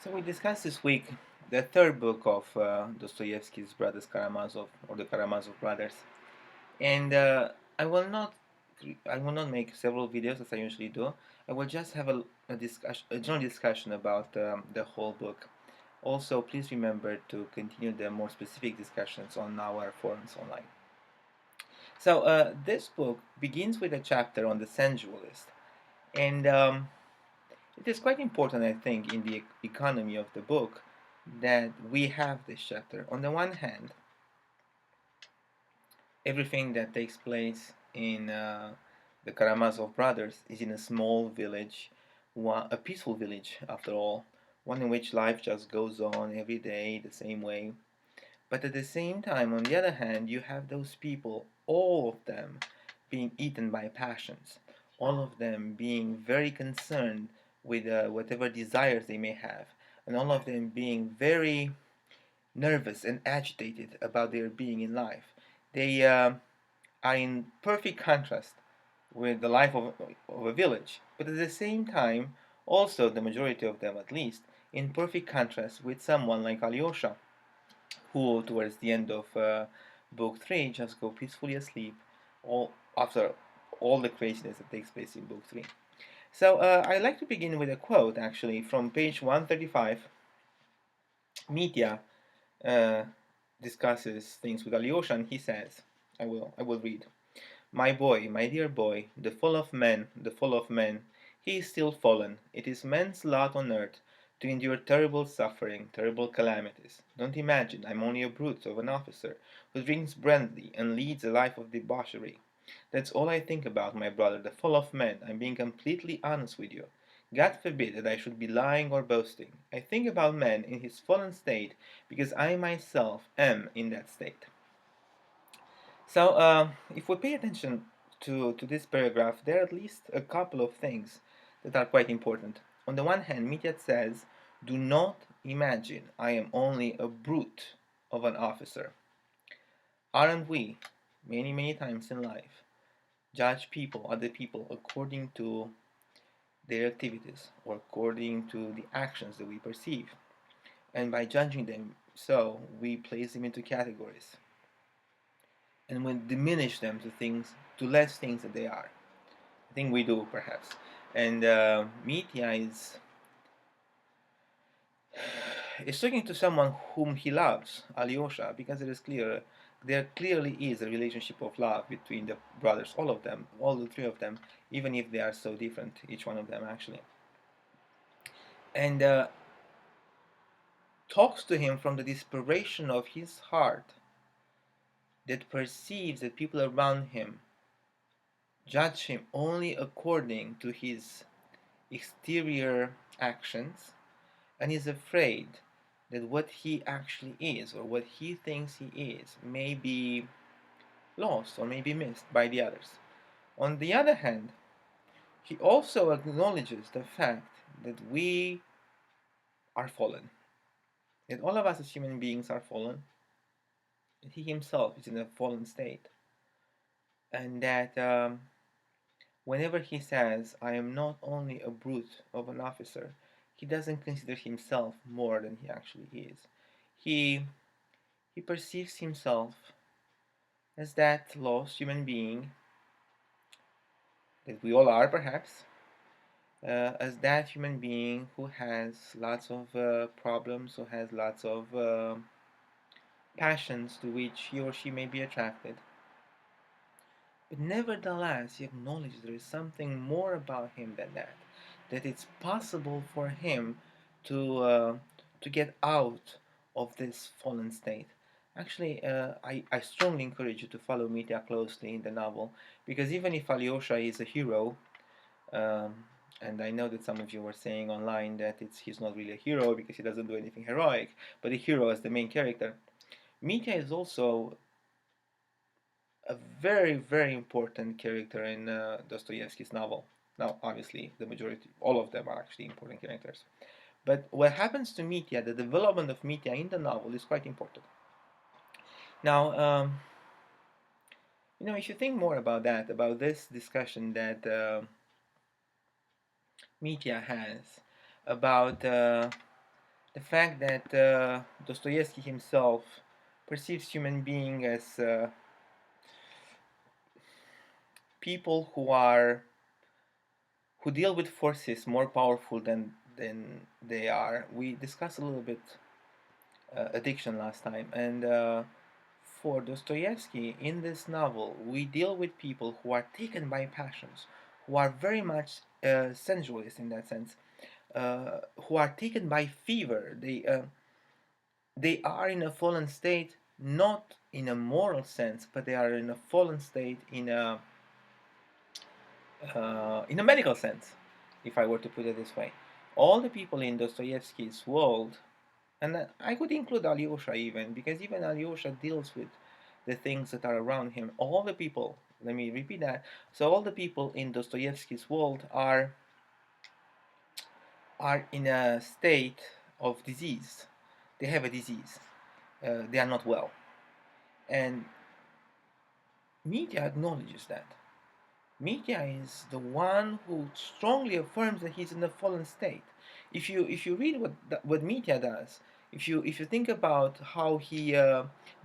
So we discussed this week the third book of Dostoevsky's Brothers Karamazov, or the Karamazov brothers, and I will not make several videos as I usually do. I will just have a general discussion about the whole book. Also, please remember to continue the more specific discussions on our forums online. So this book begins with a chapter on the sensualist, and it is quite important, I think, in the economy of the book that we have this chapter. On the one hand, everything that takes place in the Karamazov brothers is in a small village, a peaceful village after all, one in which life just goes on every day the same way. But at the same time, on the other hand, you have those people, all of them being eaten by passions, all of them being very concerned with whatever desires they may have, and all of them being very nervous and agitated about their being in life. They are in perfect contrast with the life of a village, but at the same time, also the majority of them at least, in perfect contrast with someone like Alyosha, who towards the end of book 3 just go peacefully asleep all after all the craziness that takes place in book 3. So I'd like to begin with a quote actually from page 135. Mitya uh, discusses things with Alyosha, and he says, I will read. My boy, my dear boy, the fall of man, the fall of man, he is still fallen. It is man's lot on earth to endure terrible suffering, terrible calamities. Don't imagine I'm only a brute of an officer who drinks brandy and leads a life of debauchery. That's all I think about, my brother, the fall of man. I'm being completely honest with you. God forbid that I should be lying or boasting. I think about man in his fallen state because I myself am in that state. So, if we pay attention to this paragraph, there are at least a couple of things that are quite important. On the one hand, Mitya says, do not imagine I am only a brute of an officer. Aren't we, many, many times in life, judge people, other people, according to their activities or according to the actions that we perceive? And by judging them so, we place them into categories and we diminish them to less things that they are. I think we do perhaps. And Mitya is talking to someone whom he loves, Alyosha, because it is clear there clearly is a relationship of love between the brothers, all of them, all the three of them, even if they are so different, each one of them actually. And talks to him from the desperation of his heart that perceives that people around him judge him only according to his exterior actions, and is afraid that what he actually is or what he thinks he is may be lost or may be missed by the others. On the other hand, he also acknowledges the fact that we are fallen, that all of us as human beings are fallen, that he himself is in a fallen state, and that whenever he says, I am not only a brute of an officer, he doesn't consider himself more than he actually is. He, he perceives himself as that lost human being that we all are, perhaps, as that human being who has lots of problems, who has lots of passions to which he or she may be attracted. But nevertheless, he acknowledges there is something more about him than that, that it's possible for him to get out of this fallen state. Actually, I strongly encourage you to follow Mitya closely in the novel, because even if Alyosha is a hero, um, and I know that some of you were saying online that he's not really a hero because he doesn't do anything heroic, but a hero as the main character, Mitya is also a very, very important character in Dostoevsky's novel. Now, obviously, the majority, all of them are actually important characters. But what happens to Mitya, the development of Mitya in the novel is quite important. Now, if you think more about that, about this discussion that Mitya has about the fact that Dostoevsky himself perceives human being as people who deal with forces more powerful than they are. We discussed a little bit addiction last time, and for Dostoevsky, in this novel, we deal with people who are taken by passions, who are very much sensualist in that sense, who are taken by fever. They are in a fallen state, not in a moral sense, but they are in a fallen state in a medical sense, if I were to put it this way. All the people in Dostoevsky's world, and I could include Alyosha even, because even Alyosha deals with the things that are around him. All the people, let me repeat that. So all the people in Dostoevsky's world are in a state of disease. They have a disease. They are not well, and media acknowledges that. Media is the one who strongly affirms that he's in a fallen state. If you read what media does, if you think about how he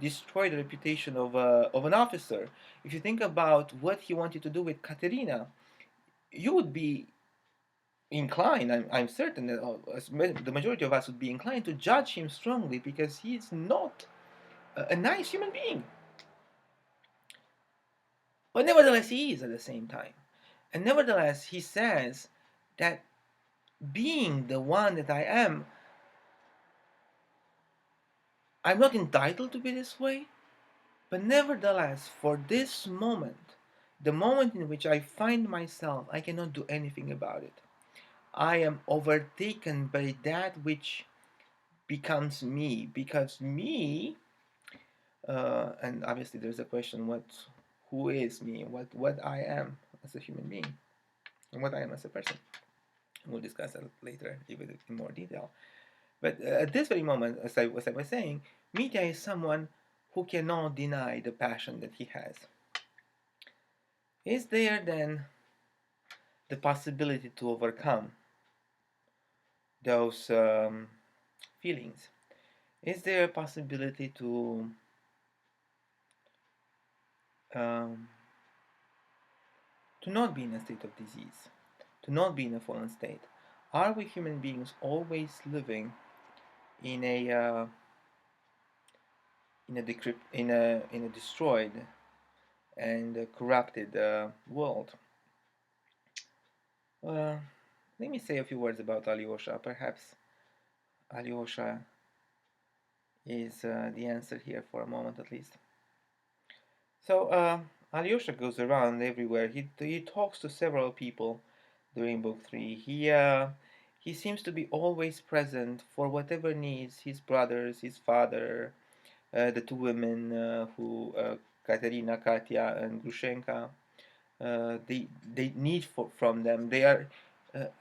destroyed the reputation of an officer, if you think about what he wanted to do with Katerina, you would be inclined. I'm certain that the majority of us would be inclined to judge him strongly because he's not a nice human being. But nevertheless, he is at the same time. And nevertheless, he says that being the one that I am, I'm not entitled to be this way. But nevertheless, for this moment, the moment in which I find myself, I cannot do anything about it. I am overtaken by that which becomes me, because me, and obviously there's a question: who is me? What I am as a human being, and what I am as a person. We'll discuss that later, even in more detail. But at this very moment, as I was saying, Mitya is someone who cannot deny the passion that he has. Is there then the possibility to overcome those feelings? Is there a possibility um, to not be in a state of disease, to not be in a fallen state? Are we human beings always living in a destroyed and corrupted world? Let me say a few words about Alyosha. Perhaps Alyosha is the answer here for a moment at least. So Alyosha goes around everywhere. He talks to several people during book 3. He seems to be always present for whatever needs his brothers, his father, the two women who Katerina, Katya, and Grushenka. They need from them.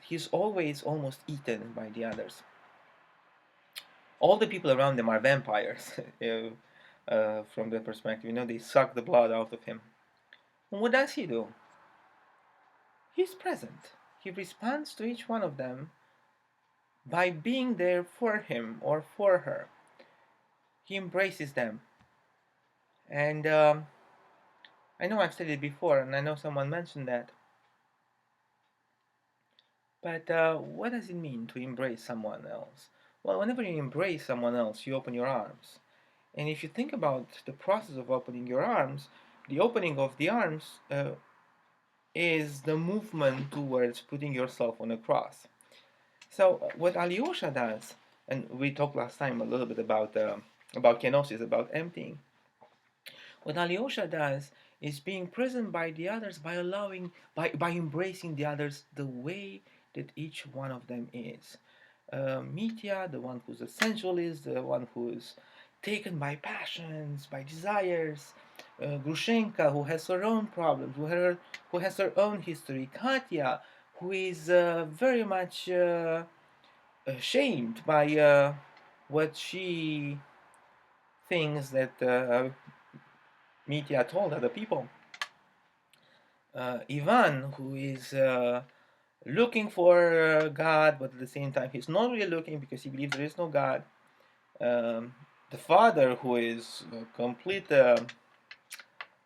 He's always almost eaten by the others. All the people around them are vampires, from their perspective. They suck the blood out of him. And what does he do? He's present. He responds to each one of them by being there for him or for her. He embraces them. And I know I've said it before, and I know someone mentioned that. But what does it mean to embrace someone else? Well, whenever you embrace someone else, you open your arms. And if you think about the process of opening your arms, the opening of the arms is the movement towards putting yourself on a cross. So what Alyosha does, and we talked last time a little bit about kenosis, about emptying. What Alyosha does is being present by the others by embracing the others the way that each one of them is. Mitya, the one who's a sensualist, the one who's taken by passions, by desires. Grushenka, who has her own problems, who has her own history. Katya, who is very much shamed by what she thinks that Mitya told other people. Ivan, who is looking for God, but at the same time he's not really looking because he believes there is no God. Um, the father, who is a complete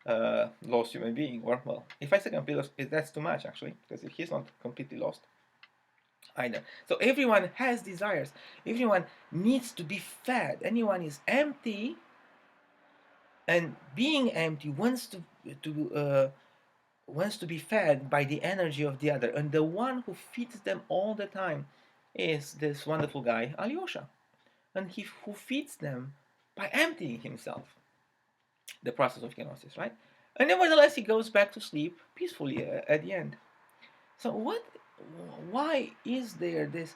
lost human being, or well, if I say complete lost, that's too much actually, because he's not completely lost either. So everyone has desires. Everyone needs to be fed. Anyone is empty, and being empty wants to be fed by the energy of the other. And the one who feeds them all the time is this wonderful guy, Alyosha. And he who feeds them by emptying himself. The process of kenosis, right? And nevertheless, he goes back to sleep peacefully at the end. So why is there this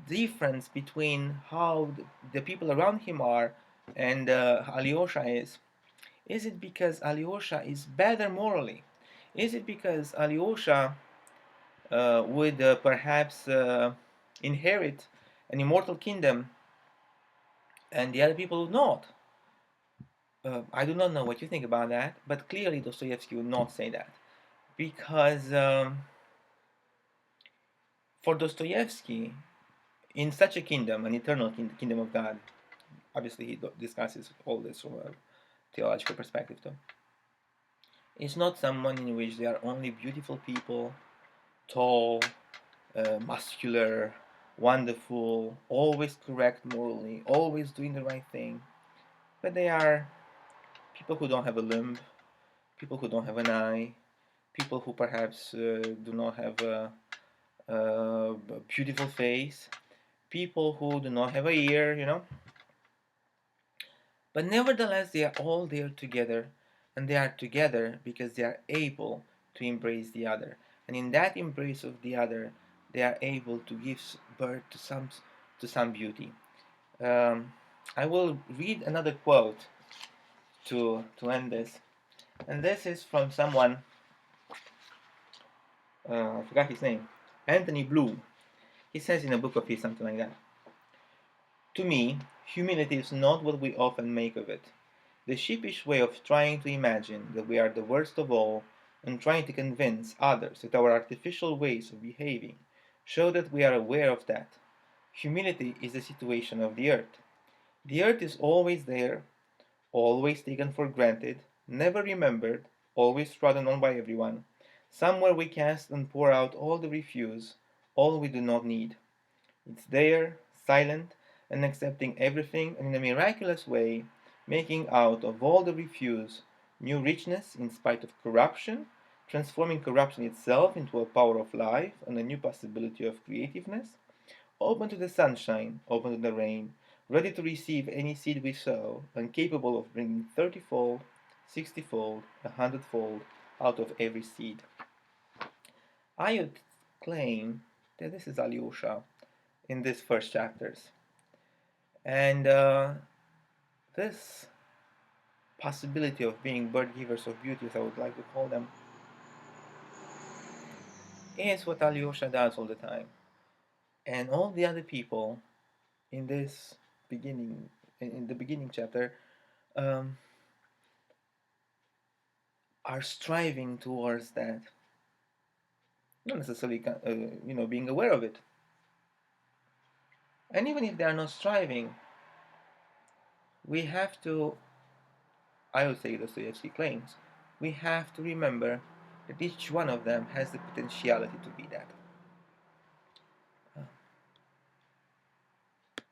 difference between how the people around him are and Alyosha is? Is it because Alyosha is better morally? Is it because Alyosha would perhaps inherit an immortal kingdom and the other people would not? I do not know what you think about that, but clearly Dostoevsky would not say that. Because for Dostoevsky, in such a kingdom, an eternal kingdom of God, obviously he discusses all this from a theological perspective too, it's not someone in which there are only beautiful people, tall, muscular, wonderful, always correct morally, always doing the right thing, but they are people who don't have a limb, people who don't have an eye, people who perhaps do not have a beautiful face, people who do not have a ear, But nevertheless, they are all there together, and they are together because they are able to embrace the other. And in that embrace of the other, they are able to give birth to some beauty. Um, I will read another quote to end this, and this is from someone, I forgot his name, Anthony Bloom. He says in a book of his something like that. To me, humility is not what we often make of it. The sheepish way of trying to imagine that we are the worst of all and trying to convince others that our artificial ways of behaving show that we are aware of that. Humility is the situation of the earth. The earth is always there, always taken for granted, never remembered, always trodden on by everyone. Somewhere we cast and pour out all the refuse, all we do not need. It's there, silent, and accepting everything, and in a miraculous way, making out of all the refuse new richness in spite of corruption, transforming corruption itself into a power of life and a new possibility of creativeness, open to the sunshine, open to the rain, ready to receive any seed we sow, and capable of bringing 30-fold, 60-fold, 100-fold out of every seed. I would claim that this is Alyosha in these first chapters. And this possibility of being bird givers of beauty, as I would like to call them, is what Alyosha does all the time. And all the other people in this beginning, in the beginning chapter, um, are striving towards that. Not necessarily, being aware of it. And even if they are not striving, we have to, I would say Dostoevsky claims, we have to remember that each one of them has the potentiality to be that.